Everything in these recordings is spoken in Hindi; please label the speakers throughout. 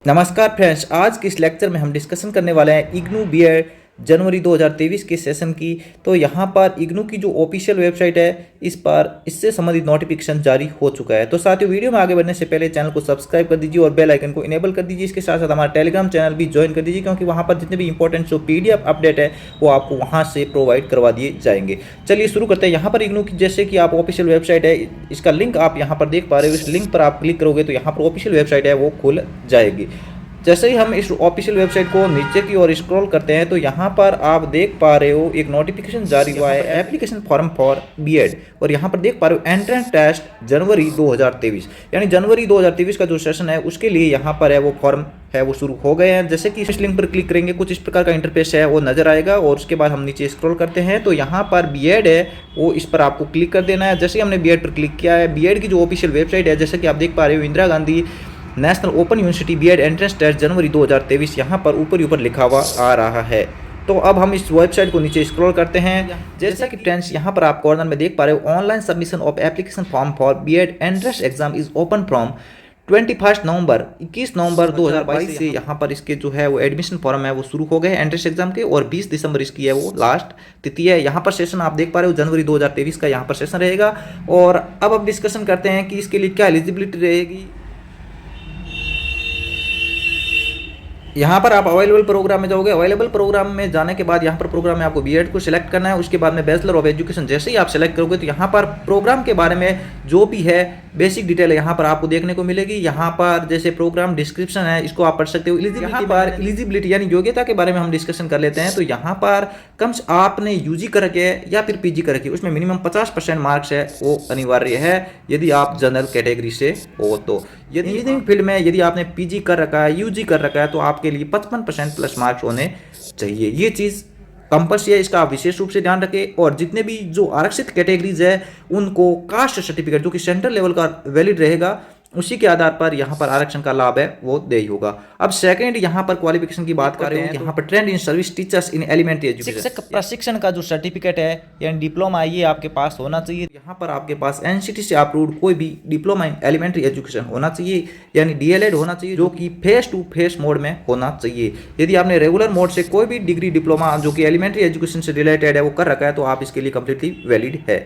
Speaker 1: नमस्कार फ्रेंड्स, आज के इस लेक्चर में हम डिस्कशन करने वाले हैं इग्नू बीएड जनवरी 2023 के सेशन की। तो यहाँ पर इग्नू की जो ऑफिशियल वेबसाइट है इस पर इससे संबंधित नोटिफिकेशन जारी हो चुका है। तो साथियों, वीडियो में आगे बढ़ने से पहले चैनल को सब्सक्राइब कर दीजिए और बेल आइकन को इनेबल कर दीजिए। इसके साथ साथ हमारा टेलीग्राम चैनल भी ज्वाइन कर दीजिए, क्योंकि वहाँ पर जितने भी इंपॉर्टेंट जो PDF अपडेट है वो आपको वहाँ से प्रोवाइड करवा दिए जाएंगे। चलिए शुरू करते हैं। यहाँ पर इग्नू की जैसे कि आप ऑफिशियल वेबसाइट है, इसका लिंक आप यहाँ पर देख पा रहे हो। इस लिंक पर आप क्लिक करोगे तो यहाँ पर ऑफिशियल वेबसाइट है वो खुल जाएगी। जैसे ही हम इस ऑफिशियल वेबसाइट को नीचे की ओर स्क्रॉल करते हैं तो यहाँ पर आप देख पा रहे हो एक नोटिफिकेशन जारी हुआ है, एप्लीकेशन फॉर्म फॉर बीएड। और यहाँ पर देख पा रहे हो एंट्रेंस टेस्ट जनवरी 2023, यानी जनवरी 2023 का जो सेशन है उसके लिए यहाँ पर है वो फॉर्म है वो शुरू हो गए हैं। जैसे कि इस लिंक पर क्लिक करेंगे कुछ इस प्रकार का इंटरफेस है वो नजर आएगा। और उसके बाद हम नीचे स्क्रॉल करते हैं तो यहाँ पर बीएड है वो इस पर आपको क्लिक कर देना है। जैसे ही हमने बीएड पर क्लिक किया है, बीएड की जो ऑफिशियल वेबसाइट है जैसे कि आप देख पा रहे हो, Indira Gandhi national open university B Ed entrance test जनवरी 2023 यहाँ पर ऊपर लिखा हुआ आ रहा है। तो अब हम इस वेबसाइट को नीचे स्क्रॉल करते हैं। जैसा कि फ्रेंड्स यहाँ पर आप कॉर्नर में देख पा रहे हो, online submission of application form for B Ed entrance exam is open from 21 November 2022 से यहाँ पर इसके जो है वो एडमिशन फॉर्म है वो शुरू हो गए एंट्रेंस एग्जाम के, और 20 दिसंबर इसकी है वो लास्ट तिथि है। यहाँ पर सेशन आप देख पा रहे हो जनवरी 2023 का यहाँ पर सेशन रहेगा। और अब डिस्कशन करते हैं कि इसके लिए क्या एलिजिबिलिटी रहेगी। यहाँ पर आप अवेलेबल प्रोग्राम में जाओगे। अवेलेबल प्रोग्राम में जाने के बाद यहाँ पर प्रोग्राम में आपको बीएड को सिलेक्ट करना है। उसके बाद में बैचलर ऑफ एजुकेशन जैसे ही आप सेलेक्ट करोगे तो यहाँ पर प्रोग्राम के बारे में जो भी है बेसिक डिटेल यहाँ पर आपको देखने को मिलेगी। यहाँ पर जैसे प्रोग्राम डिस्क्रिप्शन है इसको आप पढ़ सकते हो। यहाँ पर एलिजिबिलिटी यानी योग्यता के बारे में हम डिस्कशन कर लेते हैं। तो यहाँ पर कम से आपने यूजी कर रखे या फिर पीजी कर रखी, उसमें मिनिमम 50% मार्क्स है वो अनिवार्य है यदि आप जनरल कैटेगरी से हो। तो यदि इंजीनियरिंग फील्ड में यदि आपने पीजी कर रखा है, यूजी कर रखा है, तो आपके लिए 55% प्लस मार्क्स होने चाहिए। ये चीज़ कंपल्सरी है, इसका आप विशेष रूप से ध्यान रखें। और जितने भी जो आरक्षित कैटेगरीज है उनको कास्ट सर्टिफिकेट जो कि सेंट्रल लेवल का वैलिड रहेगा, उसी के आधार पर यहाँ पर आरक्षण का लाभ है वो दे ही होगा। अब सेकंड यहाँ पर क्वालिफिकेशन की बात कर रहे हैं, यहाँ पर trained in service teachers in elementary education, शिक्षक प्रशिक्षण का जो सर्टिफिकेट है यानी डिप्लोमा ये आपके पास होना चाहिए। यहाँ पर आपके पास एनसीटी से अप्रूव्ड कोई भी डिप्लोमा इन एलिमेंट्री एजुकेशन होना चाहिए, यानी डीएलएड होना चाहिए, जो कि फेस टू फेस मोड में होना चाहिए। यदि आपने रेगुलर मोड से कोई भी डिग्री डिप्लोमा जो कि एलिमेंट्री एजुकेशन से रिलेटेड है वो कर रखा है तो आप इसके लिए कंप्लीटली वैलिड है।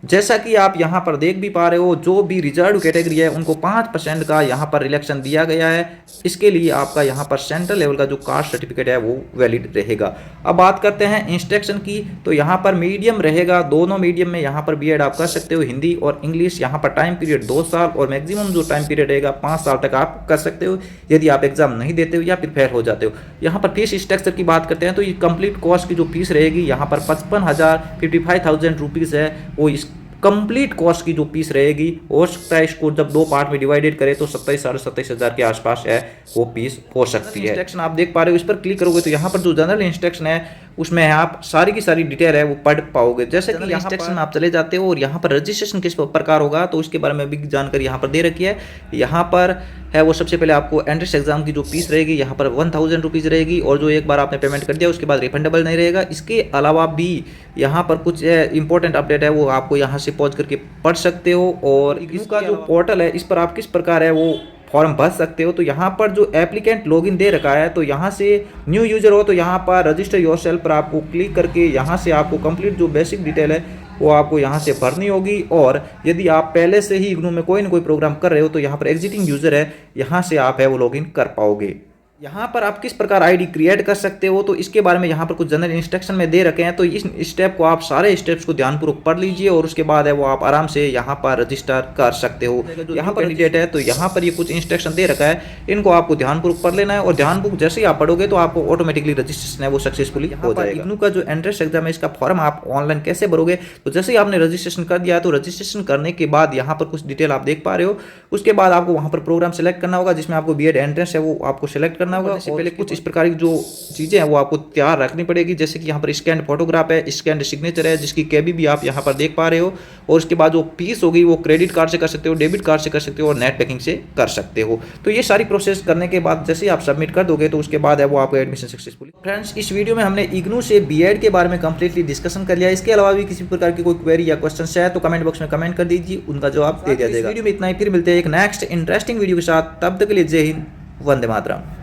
Speaker 1: जैसा कि आप यहाँ पर देख भी पा रहे हो, जो भी रिजर्व कैटेगरी है उनको 5% का यहाँ पर रिलैक्शन दिया गया है। इसके लिए आपका यहाँ पर सेंट्रल लेवल का जो कास्ट सर्टिफिकेट है वो वैलिड रहेगा। अब बात करते हैं इंस्ट्रक्शन की। तो यहाँ पर मीडियम रहेगा, दोनों मीडियम में यहाँ पर बीएड आप कर सकते हो, हिंदी और इंग्लिश। यहाँ पर टाइम पीरियड 2 साल और मैक्सिमम जो टाइम पीरियड रहेगा 5 साल तक आप कर सकते हो यदि आप एग्जाम नहीं देते हो या फिर फेल हो जाते हो। यहाँ पर फीस स्ट्रक्चर की बात करते हैं तो ये कंप्लीट कोर्स की जो फीस रहेगी यहाँ पर 55,000 रुपीज़ है वो इस कंप्लीट कॉस्ट की जो फीस रहेगी। हो सकता है इसको जब 2 पार्ट में डिवाइडेड करें तो 27,000 के आसपास है वो फीस हो सकती है। इंस्ट्रक्शन आप देख पा रहे हो, इस पर क्लिक करोगे तो यहाँ पर जो जनरल इंस्ट्रक्शन है उसमें आप सारी की सारी डिटेल है वो पढ़ पाओगे। जैसे कि इंस्ट्रक्शन में आप चले जाते हो और यहाँ पर रजिस्ट्रेशन किस प्रकार होगा तो उसके बारे में भी जानकारी यहाँ पर दे रखी है। यहाँ पर है वो सबसे पहले आपको एंट्रेंस एग्जाम की जो फीस रहेगी यहाँ पर 1000 रुपीज़ रहेगी, और जो एक बार आपने पेमेंट कर दिया उसके बाद रिफंडेबल नहीं रहेगा। इसके अलावा भी यहाँ पर कुछ इंपॉर्टेंट अपडेट है वो आपको यहाँ से पॉज करके पढ़ सकते हो। और इसका जो पोर्टल है इस पर आप किस प्रकार है वो फॉर्म भर सकते हो। तो यहाँ पर जो एप्लीकेंट लॉगिन दे रखा है तो यहाँ से न्यू यूजर हो तो यहाँ पर रजिस्टर योरसेल्फ पर आपको क्लिक करके यहाँ से आपको कंप्लीट जो बेसिक डिटेल है वो आपको यहाँ से भरनी होगी। और यदि आप पहले से ही इग्नू में कोई ना कोई प्रोग्राम कर रहे हो तो यहाँ पर एग्जिटिंग यूजर है, यहाँ से आप है वो लॉगिन कर पाओगे। यहाँ पर आप किस प्रकार आईडी क्रिएट कर सकते हो तो इसके बारे में यहाँ पर कुछ जनरल इंस्ट्रक्शन में दे रखे हैं। तो इस स्टेप को आप सारे स्टेप्स को ध्यानपूर्वक पढ़ लीजिए और उसके बाद है वो आप आराम से यहाँ पर रजिस्टर कर सकते हो। यहाँ पर कैंडिडेट है तो यहाँ पर ये कुछ इंस्ट्रक्शन दे रखा है, इनको आपको ध्यानपूर्वक पढ़ लेना है। और ध्यानपूर्वक जैसे ही आप पढ़ोगे तो आपको ऑटोमेटिकली रजिस्ट्रेशन है वो सक्सेसफुली हो जाएगा। इग्नू का जो एंट्रेंस एग्जाम है इसका फॉर्म आप ऑनलाइन कैसे भरोगे, तो जैसे ही आपने रजिस्ट्रेशन कर दिया तो रजिस्ट्रेशन करने के बाद यहाँ पर कुछ डिटेल आप देख पा रहे हो। उसके बाद आपको वहाँ पर प्रोग्राम सेलेक्ट करना होगा जिसमें आपको बीएड एंट्रेंस है वो आपको सेलेक्ट करना करना होगा। इससे पहले कुछ इस प्रकार की जो चीज़ें हैं वो आपको तैयार रखनी पड़ेगी, जैसे कि यहाँ पर स्कैन फोटोग्राफ है, स्कैन सिग्नेचर है, जिसकी कैबी भी आप यहाँ पर देख पा रहे हो। और उसके बाद जो फीस होगी वो क्रेडिट कार्ड से कर सकते हो, डेबिट कार्ड से कर सकते हो और नेट बैंकिंग से कर सकते हो। तो ये सारी प्रोसेस करने के बाद जैसे ही आप सबमिट कर दोगे तो उसके बाद है वो आपका एडमिशन सक्सेसफुली। फ्रेंड्स, इस वीडियो में हमने इग्नू से बीएड के बारे में कंप्लीटली डिस्कशन कर लिया। इसके अलावा भी किसी प्रकार की कोई क्वेरी या क्वेश्चन है तो कमेंट बॉक्स में कमेंट कर दीजिए, उनका जवाब दे दिया जाएगा। इस वीडियो में इतना ही, फिर मिलते हैं एक नेक्स्ट इंटरेस्टिंग वीडियो के साथ। तब तक के लिए जय हिंद, वंदे मातरम।